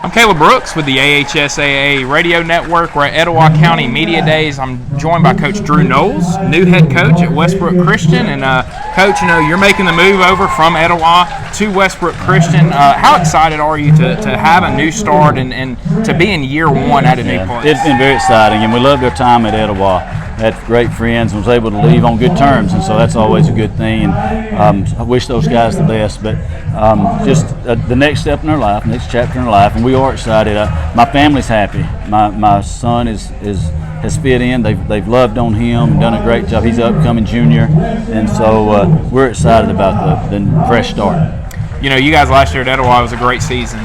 I'm Caleb Brooks with the AHSAA Radio Network. We're at Etowah County Media Days. I'm joined by Coach Drew Noles, new head coach at Westbrook Christian. And Coach, you're making the move over from Etowah to Westbrook Christian. How excited are you to have a new start and to be in year one at a new place? It's been very exciting, and we loved our time at Etowah. Had great friends and was able to leave on good terms, and so that's always a good thing. And I wish those guys the best. But just the next step in their life, next chapter in their life, and we are excited. My family's happy. My son has fit in. They've loved on him and done a great job. He's an upcoming junior, and so we're excited about the fresh start. You guys last year at Etowah was a great season.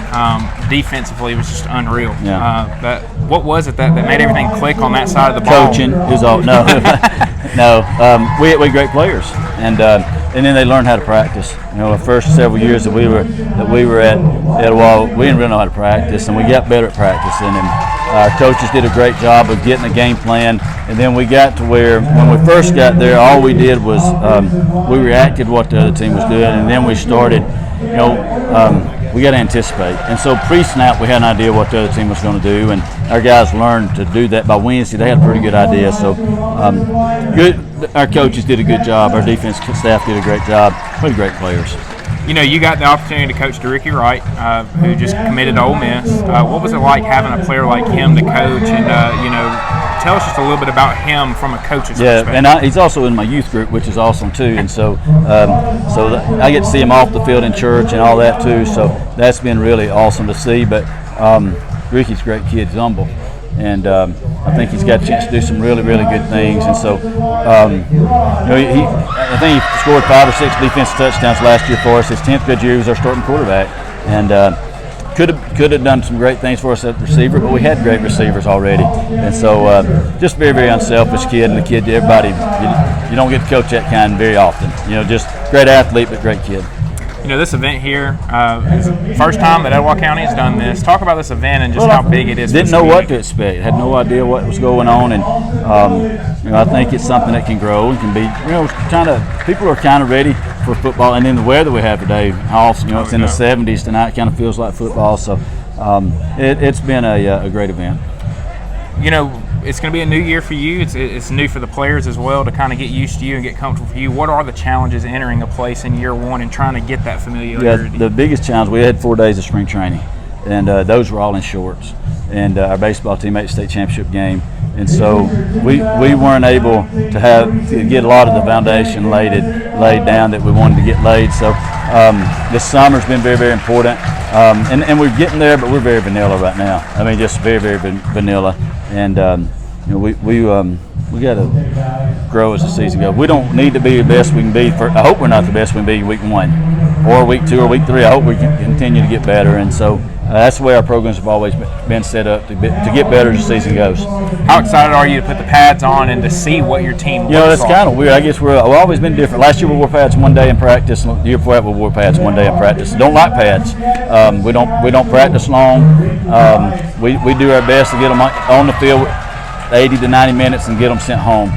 Defensively, it was just unreal. Yeah. What was it that made everything click on that side of the ball? Coaching is all. No, no. We had great players, and then they learned how to practice. The first several years that we were at Etowah, we didn't really know how to practice, and we got better at practicing. And our coaches did a great job of getting the game plan. And then we got to where, when we first got there, all we did was we reacted to what the other team was doing, and then we started. We got to anticipate. And so pre-snap, we had an idea what the other team was going to do, and our guys learned to do that. By Wednesday, they had a pretty good idea. So good. Our coaches did a good job. Our defense staff did a great job. We had great players. You got the opportunity to coach DeRicky Wright, who just committed to Ole Miss. What was it like having a player like him to coach? And tell us just a little bit about him from a coach's perspective. Yeah, and he's also in my youth group, which is awesome too. And so I get to see him off the field in church and all that too. So that's been really awesome to see. But Ricky's a great kid, he's humble, and I think he's got a chance to do some really, really good things. And so I think he scored 5 or 6 defensive touchdowns last year for us. His 10th good year, he was our starting quarterback, and could have done some great things for us at receiver, but we had great receivers already. And so just very, very unselfish kid, and the kid, everybody, you don't get to coach that kind very often. Just great athlete, but great kid. This event here is the first time that Etowah County has done this. Talk about this event and just how big it is. Didn't know what to expect. Had no idea what was going on, and I think it's something that can grow and can be. People are kind of ready for football, and then the weather we have today, it's in the 70s tonight. Kind of feels like football. So it's been a great event. It's going to be a new year for you. It's new for the players as well to kind of get used to you and get comfortable for you. What are the challenges entering a place in year one and trying to get that familiarity? Yeah, the biggest challenge, we had 4 days of spring training, and those were all in shorts. And our baseball team made the state championship game, and so we weren't able to get a lot of the foundation laid down that we wanted to get laid. So this summer's been very, very important, and we're getting there, but we're very vanilla right now. I mean, just very, very vanilla. And we got to grow as the season goes. We don't need to be the best we can be. I hope we're not the best we can be week 1 or week 2 or week 3. I hope we can continue to get better. And so that's the way our programs have always been set up to get better as the season goes. How excited are you to put the pads on and to see what your team looks like? That's kind of weird. I guess we've always been different. Last year we wore pads 1 day in practice. The year before that we wore pads 1 day in practice. Don't like pads. We don't practice long. We do our best to get them on the field 80 to 90 minutes and get them sent home.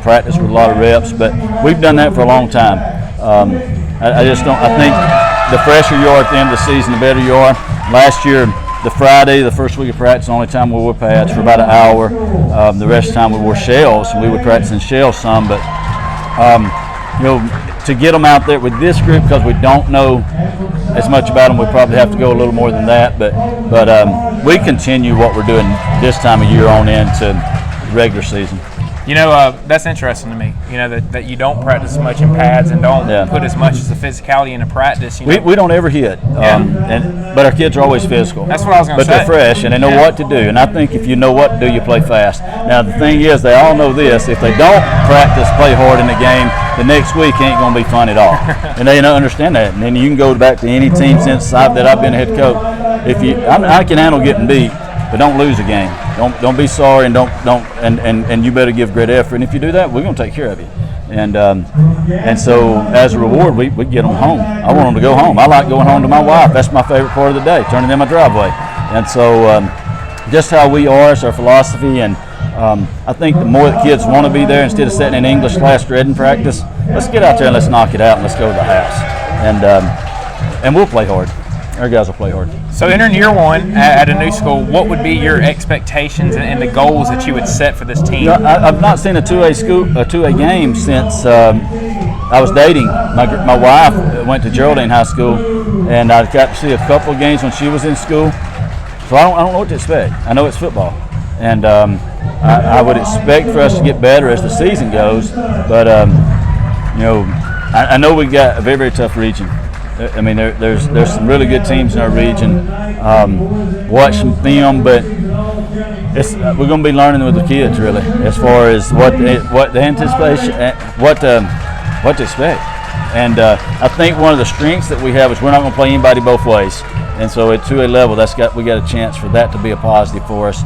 Practice with a lot of reps, but we've done that for a long time. I think the fresher you are at the end of the season, the better you are. Last year, the Friday, the first week of practice, the only time we wore pads for about an hour. The rest of the time we wore shells. We would practice in shells some, but to get them out there with this group, because we don't know as much about them, we probably have to go a little more than that. But we continue what we're doing this time of year on into regular season. That's interesting to me. That you don't practice much in pads and don't put as much as the physicality into practice. We don't ever hit, but our kids are always physical. That's what I was going to say. But they're fresh and they know what to do. And I think if you know what to do, you play fast. Now the thing is, they all know this: if they don't practice, play hard in the game, the next week ain't going to be fun at all. And they don't understand that. And then you can go back to any team since I've been a head coach. I can handle getting beat, but don't lose a game. Don't be sorry, and and you better give great effort. And if you do that, we're going to take care of you. And so as a reward, we get them home. I want them to go home. I like going home to my wife. That's my favorite part of the day, turning in my driveway. And so just how we are is our philosophy. And I think the more the kids want to be there, instead of sitting in English class dreading practice, let's get out there and let's knock it out and let's go to the house. And we'll play hard. our guys will play hard. So entering year one at a new school, what would be your expectations and the goals that you would set for this team? I've not seen a 2A game since I was dating. My wife went to Geraldine High School, and I got to see a couple of games when she was in school. So I don't know what to expect. I know it's football, and I would expect for us to get better as the season goes. But I know we got a very, very tough region. I mean, there's some really good teams in our region. Watching them, but we're going to be learning with the kids really, as far as what the anticipation, what to expect. And I think one of the strengths that we have is we're not going to play anybody both ways. And so at 2A level, we got a chance for that to be a positive for us.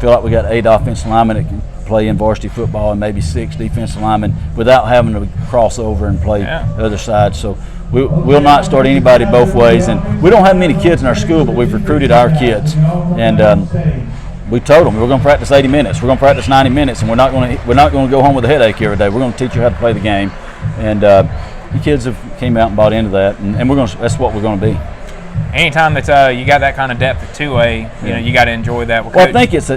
Feel like we got 8 offensive linemen that can play in varsity football and maybe 6 defensive linemen without having to cross over and play the other side. So we'll not start anybody both ways. And we don't have many kids in our school, but we've recruited our kids. And we told them we're going to practice 80 minutes. We're going to practice 90 minutes, and we're not going to go home with a headache every day. We're going to teach you how to play the game. And the kids have came out and bought into that, and that's what we're going to be. Anytime that you got that kind of depth at 2A, you got to enjoy that. Well, I think it's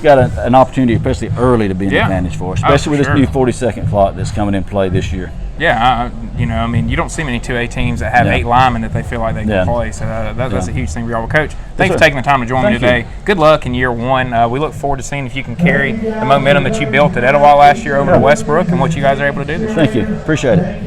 got an opportunity, especially early, to be an advantage for us, especially with this new 40-second clock that's coming in play this year. Yeah, you don't see many 2A teams that have 8 linemen that they feel like they can play. So that's a huge thing for y'all. Coach, thanks for taking the time to join me today. Good luck in year one. We look forward to seeing if you can carry the momentum that you built at Etowah last year over to Westbrook and what you guys are able to do this year. Thank you. Appreciate it.